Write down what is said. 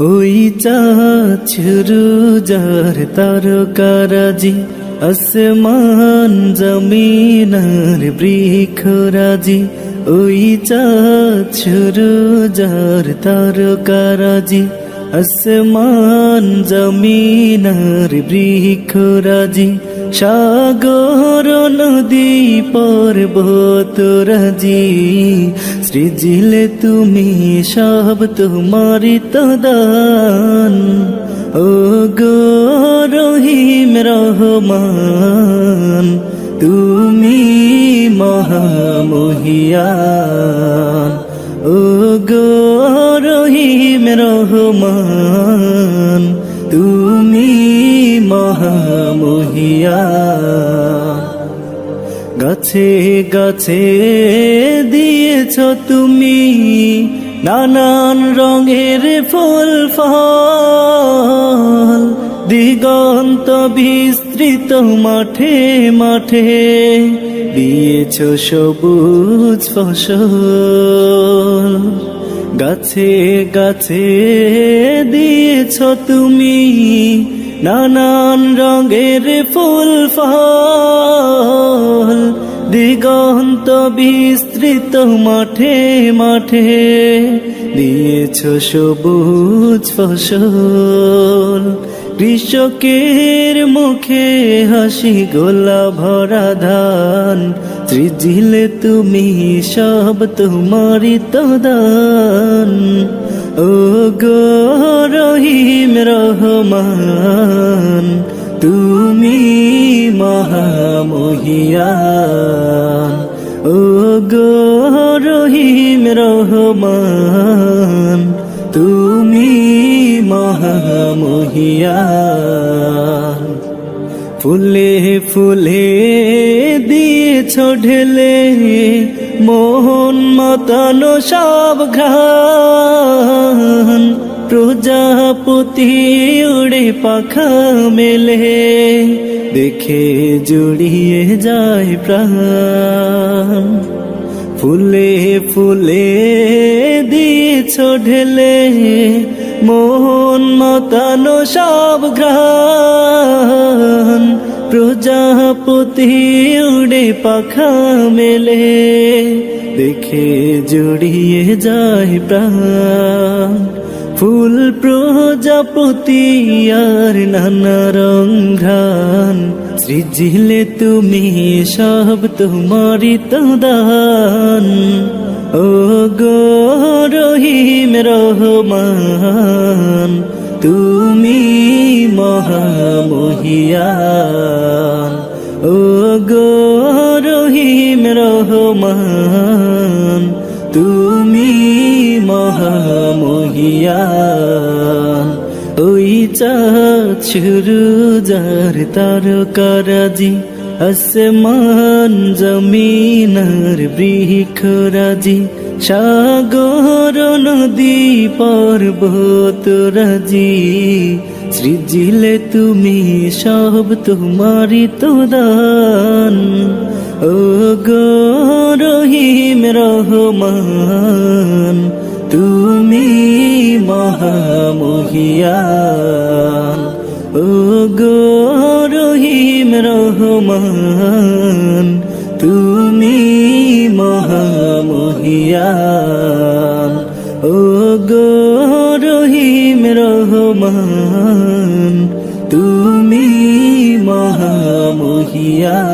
ওই চাঁদ শুরু যার তারকারাজি, আসমান জমিন আর বৃক্ষরাজি। ওই চাঁদ শুরু যার তারকারাজি, আসমান জমিন আর বৃক্ষরাজি। সাগর নদী পর্বত রাজি, সৃজিলে তুমি সব তোমারি তো দান। ও গো রহিম রহমান, তুমি মহামহিয়ান। ও গো রহিম রহমান, তুমি মহামহিয়ান। গাছে গাছে দিয়েছ তুমি নানান রঙের ফুল ফল, দিগন্ত বিস্তৃত মাঠে মাঠে দিয়েছ সবুজ ফসল। গাছে গাছে দিয়েছ তুমি নানান রঙের ফুল ফল, দিগন্ত বিস্তৃত মাঠে মাঠে দিয়েছ সবুজ ফসল। কৃষকের মুখে হাসি গোলা ভরা ধান, সৃজিলে তুমি সব তোমারি তো দান। ও গো রহিম রহমান, তুমি মহামহিয়ান। ও গো রহিম রহমান, তুমি মহামহিয়ান। ফুলে ফুলে দিয়েছ ঢেলে মোহন মাতানো সব ঘ্রাণ, প্রজাপতি উড়ে পাখা মেলে দেখে জুড়িয়ে যায় প্রাণ। ফুলে ফুলে দিয়েছ ঢেলে মোহন মাতানো সব ঘ্রাণ, প্রজাপতি উড়ে পাখা মেলে দেখে জুড়িয়ে যায় প্রাণ। ফুল প্রজাপতি আর নানা রং ঘ্রাণ, সৃজিলে তুমি সব তোমারি তো দান। ও গো রহিম রহমান, তুমি মহামহিয়ান। ও গো রহিম রহমান, তুমি মহামহিয়ান। ওই চাঁদ শুরু যার তারকারাজি, আসমান জমিন আর বৃক্ষরাজি। সাগর নদী পর্বত রাজি, সৃজিলে তুমি সব তোমারি তো দান। ও গো রহিম রহমান, তুমি মহামহিয়ান। ও গো রহিম রহমান, তুমি মহামহিয়ান। ও গো রহিম রহমান, তুমি মহামহিয়ান।